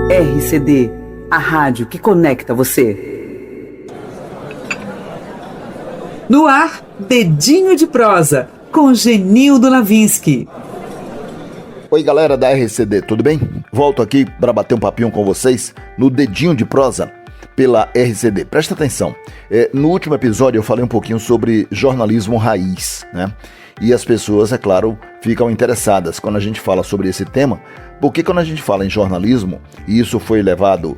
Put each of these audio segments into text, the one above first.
RCD, a rádio que conecta você. No ar, Dedinho de Prosa, com Genildo Lavinsky. Oi galera da RCD, tudo bem? Volto aqui para bater um papinho com vocês no Dedinho de Prosa pela RCD. Presta atenção, no último episódio eu falei um pouquinho sobre jornalismo raiz, né? E as pessoas, é claro, ficam interessadas quando a gente fala sobre esse tema, porque quando a gente fala em jornalismo, e isso foi levado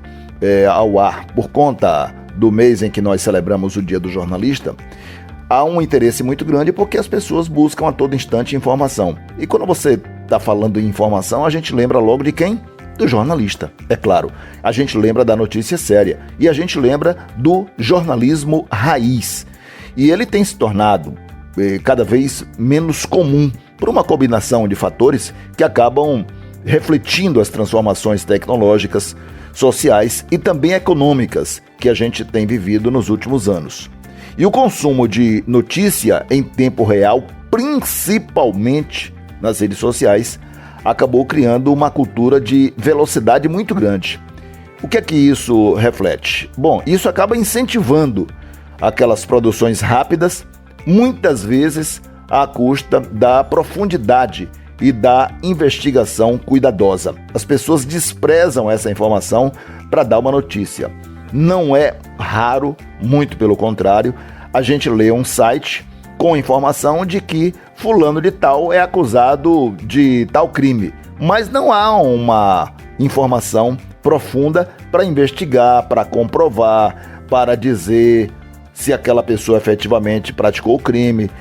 ao ar por conta do mês em que nós celebramos o Dia do Jornalista, há um interesse muito grande porque as pessoas buscam a todo instante informação. E quando você está falando em informação, a gente lembra logo de quem? Do jornalista, é claro. A gente lembra da notícia séria e a gente lembra do jornalismo raiz. E ele tem se tornado cada vez menos comum por uma combinação de fatores que acabam refletindo as transformações tecnológicas, sociais e também econômicas que a gente tem vivido nos últimos anos. E o consumo de notícia em tempo real, principalmente nas redes sociais, acabou criando uma cultura de velocidade muito grande. O que é que isso reflete? Bom, isso acaba incentivando aquelas produções rápidas, muitas vezes à custa da profundidade e da investigação cuidadosa. As pessoas desprezam essa informação para dar uma notícia. Não é raro, muito pelo contrário, a gente lê um site com informação de que fulano de tal é acusado de tal crime, mas não há uma informação profunda para investigar, para comprovar, para dizer se aquela pessoa efetivamente praticou o crime.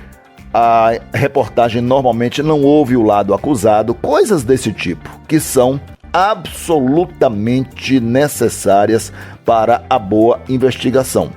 A reportagem normalmente não ouve o lado acusado, coisas desse tipo, que são absolutamente necessárias para a boa investigação.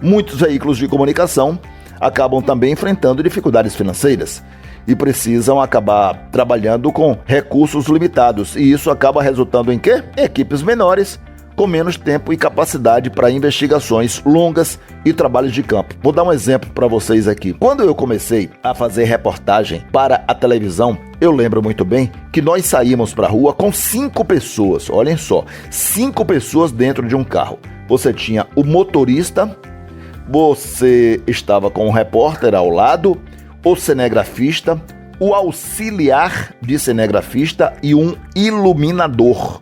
Muitos veículos de comunicação acabam também enfrentando dificuldades financeiras e precisam acabar trabalhando com recursos limitados, e isso acaba resultando em quê? Equipes menores, com menos tempo e capacidade para investigações longas e trabalhos de campo. Vou dar um exemplo para vocês aqui. Quando eu comecei a fazer reportagem para a televisão, eu lembro muito bem que nós saímos para a rua com 5 pessoas, olhem só, 5 pessoas dentro de um carro. Você tinha o motorista, você estava com o repórter ao lado, o cinegrafista, o auxiliar de cinegrafista e um iluminador.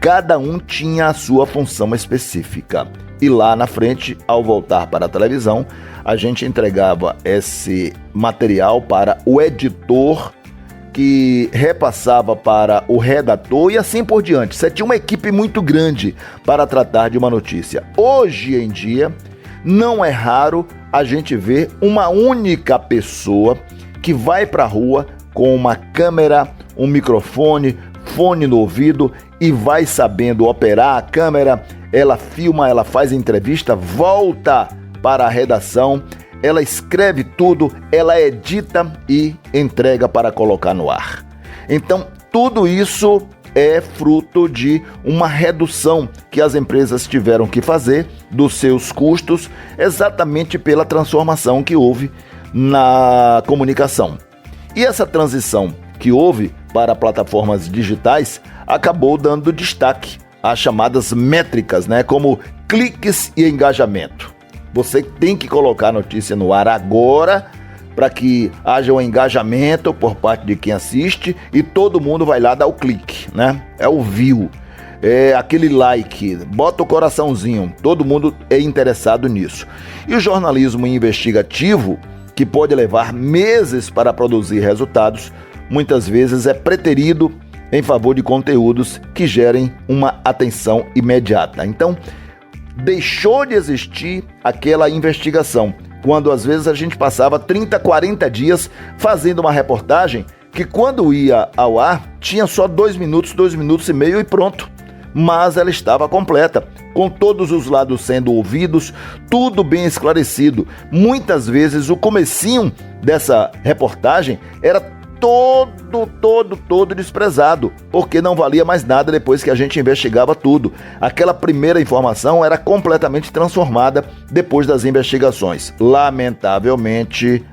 Cada um tinha a sua função específica. E lá na frente, ao voltar para a televisão, a gente entregava esse material para o editor, que repassava para o redator e assim por diante. Você tinha uma equipe muito grande para tratar de uma notícia. Hoje em dia, não é raro a gente ver uma única pessoa que vai para a rua com uma câmera, um microfone, fone no ouvido e vai sabendo operar a câmera. Ela filma, ela faz entrevista, volta para a redação, ela escreve tudo, ela edita e entrega para colocar no ar. Então, tudo isso é fruto de uma redução que as empresas tiveram que fazer dos seus custos, exatamente pela transformação que houve na comunicação. E essa transição que houve para plataformas digitais acabou dando destaque às chamadas métricas, como cliques e engajamento. Você tem que colocar a notícia no ar agora para que haja um engajamento por parte de quem assiste e todo mundo vai lá dar o clique, É o view, é aquele like, bota o coraçãozinho, todo mundo é interessado nisso. E o jornalismo investigativo, que pode levar meses para produzir resultados, muitas vezes é preterido em favor de conteúdos que gerem uma atenção imediata. Então, deixou de existir aquela investigação, quando às vezes a gente passava 30, 40 dias fazendo uma reportagem que quando ia ao ar tinha só 2 minutos, 2 minutos e meio e pronto. Mas ela estava completa, com todos os lados sendo ouvidos, tudo bem esclarecido. Muitas vezes o comecinho dessa reportagem era todo desprezado, porque não valia mais nada depois que a gente investigava tudo. Aquela primeira informação era completamente transformada depois das investigações. Lamentavelmente,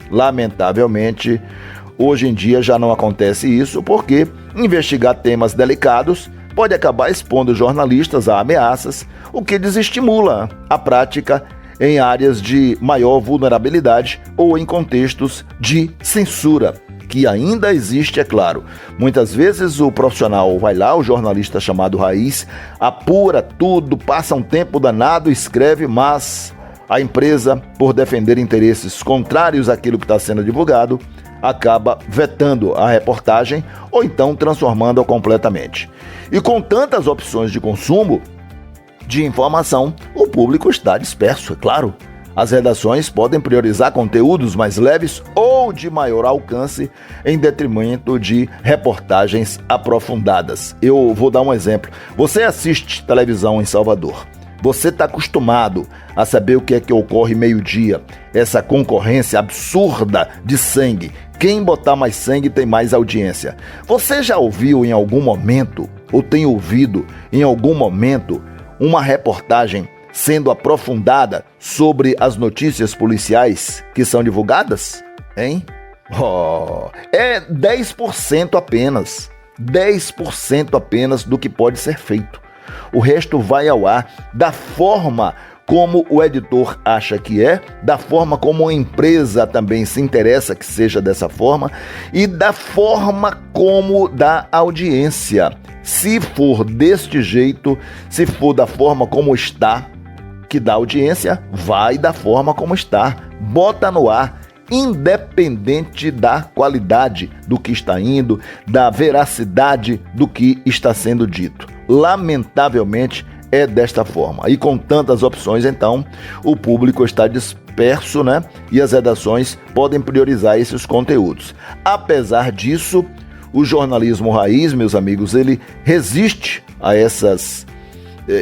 Hoje em dia já não acontece isso porque investigar temas delicados pode acabar expondo jornalistas a ameaças, o que desestimula a prática em áreas de maior vulnerabilidade ou em contextos de censura, que ainda existe, é claro. Muitas vezes o profissional vai lá, o jornalista chamado raiz, apura tudo, passa um tempo danado, escreve, mas a empresa, por defender interesses contrários àquilo que está sendo divulgado, acaba vetando a reportagem ou então transformando-a completamente. E com tantas opções de consumo de informação, o público está disperso, é claro. As redações podem priorizar conteúdos mais leves ou de maior alcance em detrimento de reportagens aprofundadas. Eu vou dar um exemplo. Você assiste televisão em Salvador. Você está acostumado a saber o que é que ocorre meio-dia, essa concorrência absurda de sangue. Quem botar mais sangue tem mais audiência. Você já ouviu em algum momento, ou tem ouvido em algum momento, uma reportagem sendo aprofundada sobre as notícias policiais que são divulgadas? Hein? É 10% apenas. 10% apenas do que pode ser feito. O resto vai ao ar da forma como o editor acha que é, da forma como a empresa também se interessa que seja dessa forma e da forma como dá audiência. Se for deste jeito, se for da forma como está, que dá audiência, vai da forma como está. Bota no ar, independente da qualidade do que está indo, da veracidade do que está sendo dito. Lamentavelmente, é desta forma. E com tantas opções, então, o público está disperso, né? E as redações podem priorizar esses conteúdos. Apesar disso, o jornalismo raiz, meus amigos, ele resiste a essas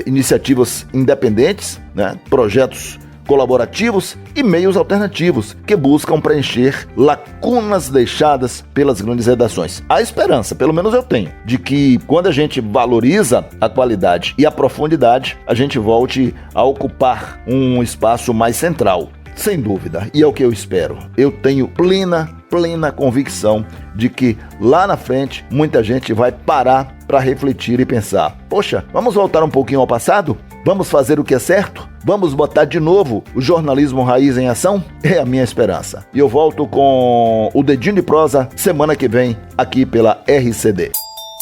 iniciativas independentes, né? Projetos colaborativos e meios alternativos que buscam preencher lacunas deixadas pelas grandes redações. Há esperança, pelo menos eu tenho, de que quando a gente valoriza a qualidade e a profundidade, a gente volte a ocupar um espaço mais central. Sem dúvida, e é o que eu espero. Eu tenho plena convicção de que lá na frente muita gente vai parar para refletir e pensar: poxa, vamos voltar um pouquinho ao passado? Vamos fazer o que é certo? Vamos botar de novo o jornalismo raiz em ação? É a minha esperança. E eu volto com o Dedinho de Prosa semana que vem aqui pela RCD.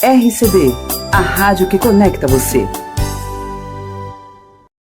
RCD, a rádio que conecta você.